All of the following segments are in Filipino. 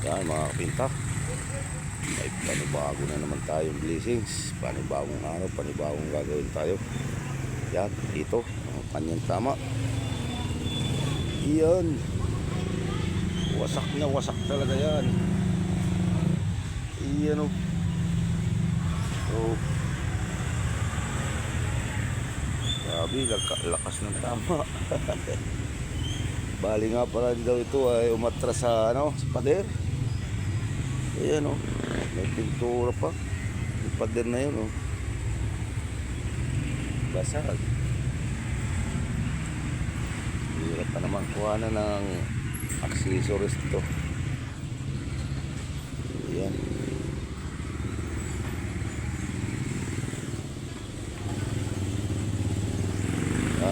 Yan mga kapinta, may panibago na naman tayong blessings. Panibagong araw, panibagong gagawin tayo. Yan, ito ang kanyang tama. Iyan, wasak na wasak talaga yan. Iyan o. Oh, grabe, lakas ng tama. Bali nga pala daw ito ay umatras sa sa pader. Ayan o, may pintura pa. Yung pader na yun o, basag. Hirap pa naman kuha na ng accessories ito. Ayan.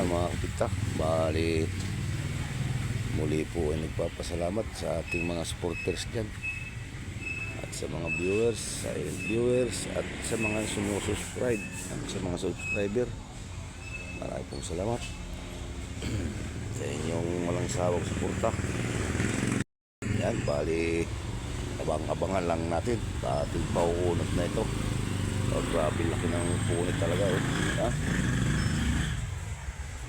Mga kapita, bali muli po ay nagpapasalamat sa ating mga supporters dyan, at sa mga viewers, silent viewers, at sa mga sumusubscribe, at sa mga subscriber. Maraming pong salamat sa inyong walang sawang suporta. Yan, bali abang-abangan lang natin sa ating pauunot na ito. Grabe laki ng punit talaga oh. Ha?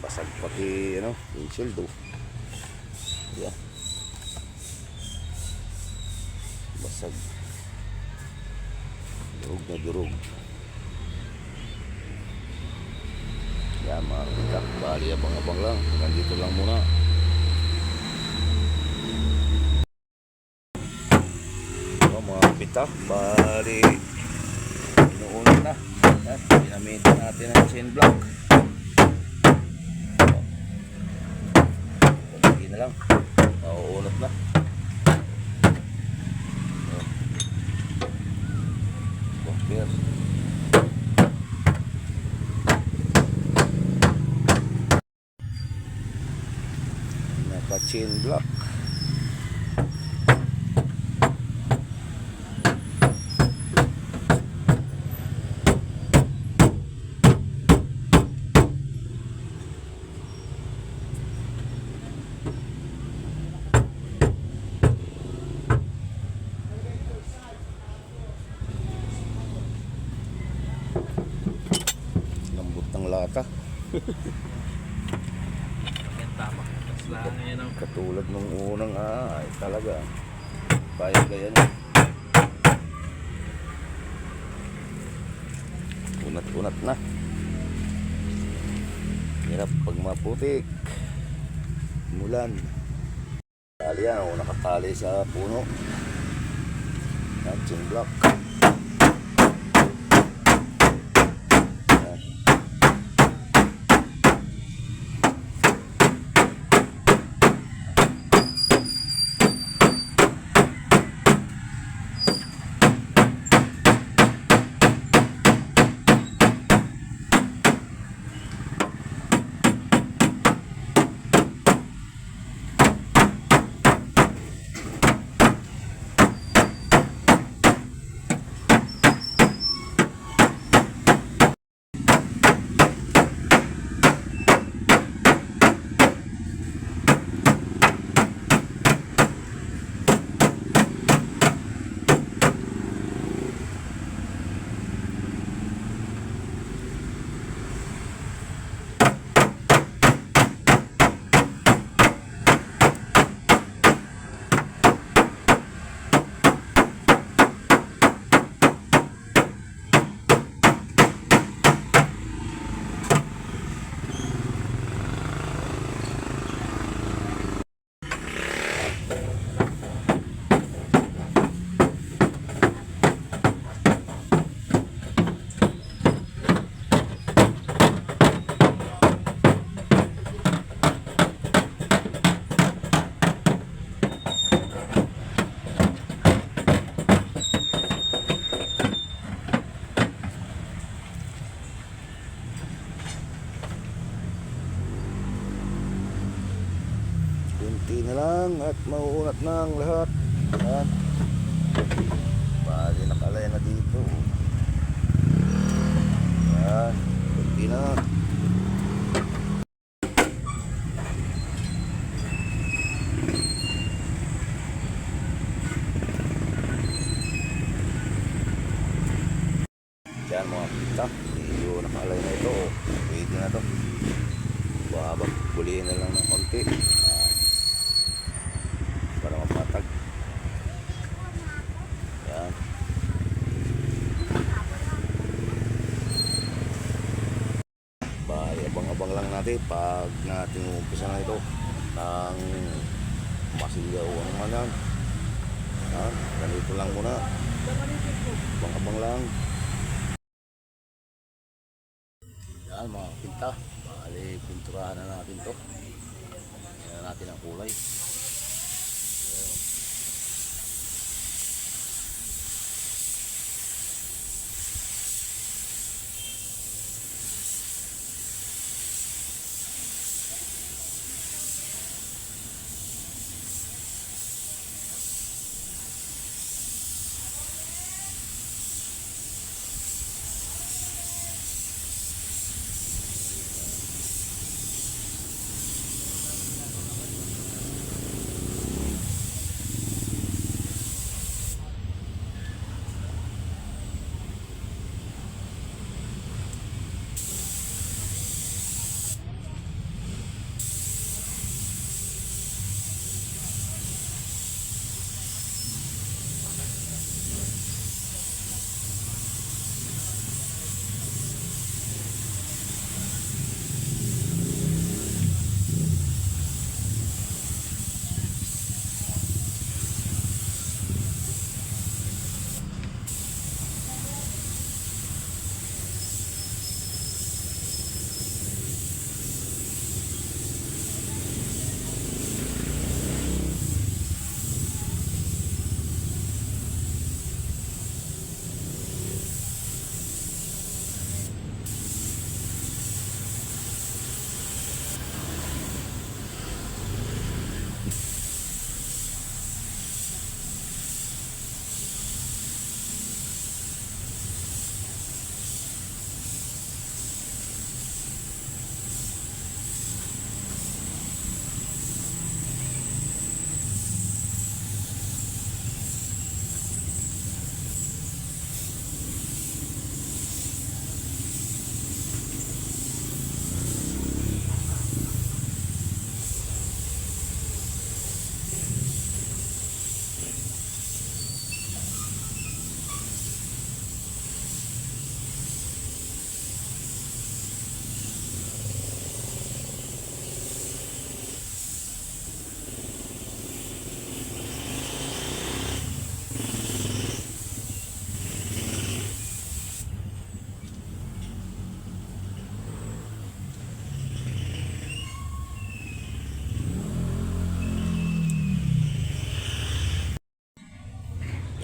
Basag pati windshield oh. Yeah. Basag, durog na durog. Yan mga kapita, bali abang-abang lang. Nandito lang muna. Mga kapita, bali inuuna na. Yan, ginamitan natin ang chain block. Hindi na lang, mauunot na. Yes. Naka-chain block. Lata. Katulad nung unang ay talaga kaya kaya niya. Unat-unat na. Hirap pag maputik. Mulan. Tali yan o, nakatali sa puno. Yan, chain block. Kunti na lang at mauunat na ang lahat. Yan. Bali nakalaya na dito. Yan. Kunti na. bulihin na lang ng konti. Para mapatag. Yan. Bali, abang-abang lang natin pag natin umpisa na ito ng masigaw ang manan. Yan. Ganito lang muna. Abang-abang lang. Yan mga kapinta. Bali, pinturahan na natin to. Yan na natin ang kulay.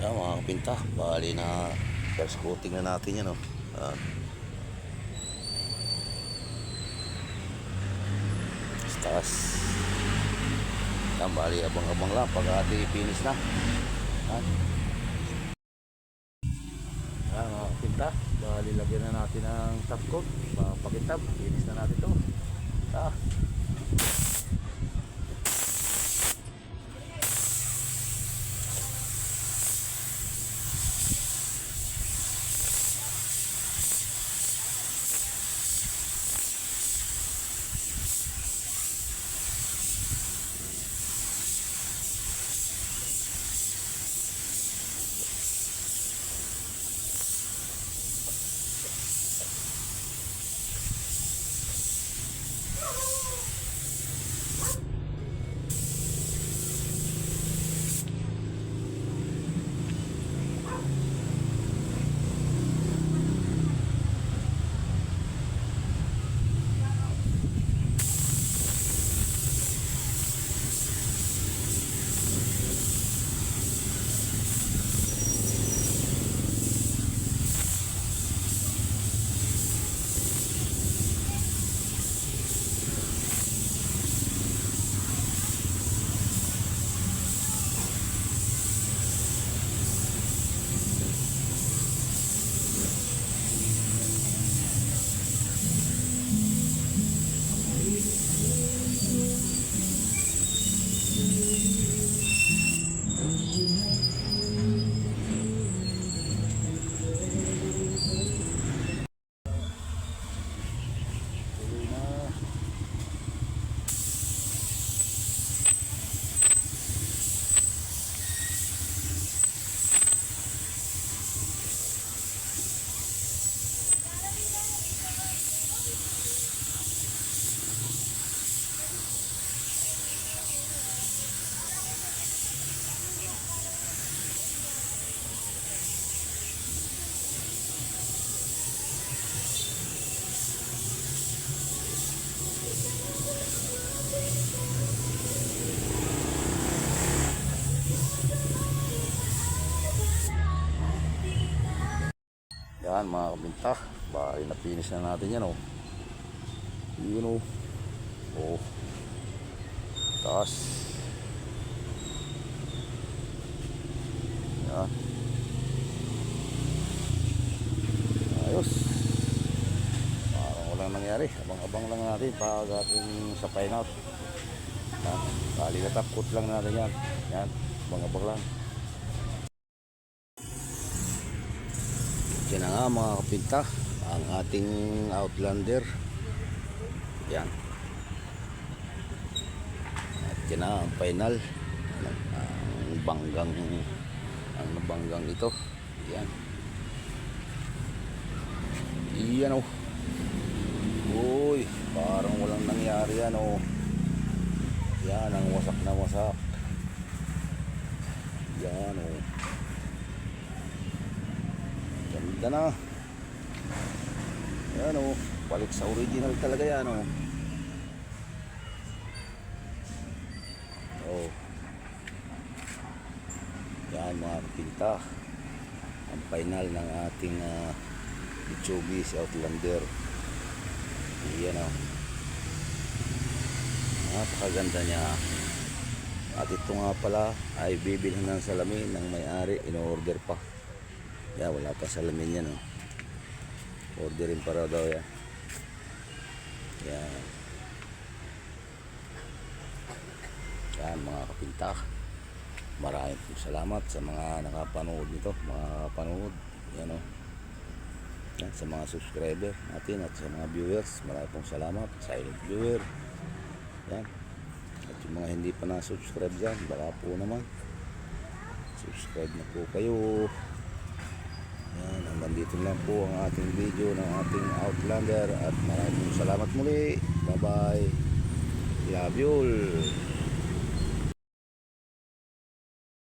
Yan mga kapinta, bali na first coating na natin yan, oh. Taas. Yan, bali abang-abang lang pag ati finish na. Yan. Yan mga kapinta, bali lagyan na natin ng top coat, pakitab, finish na natin to. Yan mga kabinta. Bali na finish na natin yan oh. Yun oh. Oh. Taas. Yan. Ayos. Parang walang nangyari. Abang-abang lang natin pag ating sa fine out. Yan. Bali na tapkot lang natin yan. Yan. Abang-abang lang. Yan na nga mga kapinta, ang ating Outlander. Yan. At yan na ang final. Ang banggang ito. Yan. Yan oh. Uy, parang walang nangyari yan oh. Yan ang wasak na wasak. Yan oh. Ganda na. Yan o. Balik sa original talaga yan o. Oh. Yan mga kapinta. Ang final ng ating Mitsubishi Outlander. Yan o. Napakaganda niya. At ito nga pala ay bibilhin ng salamin ng may-ari. In-order pa. Yan, wala pa salamin yan oh. Orderin para daw yan. Yan. Yan mga kapinta. Maraming po salamat sa mga nakapanood nito. Mga kapanood. Yan oh. Yan, sa mga subscriber natin at sa mga viewers. Maraming pong salamat. Silent viewer. Yan. At yung mga hindi pa na-subscribe dyan, baka po naman subscribe na po kayo. Yan, hanggang dito lang po ang ating video ng ating Outlander at maraming salamat muli. Bye bye. Love you all.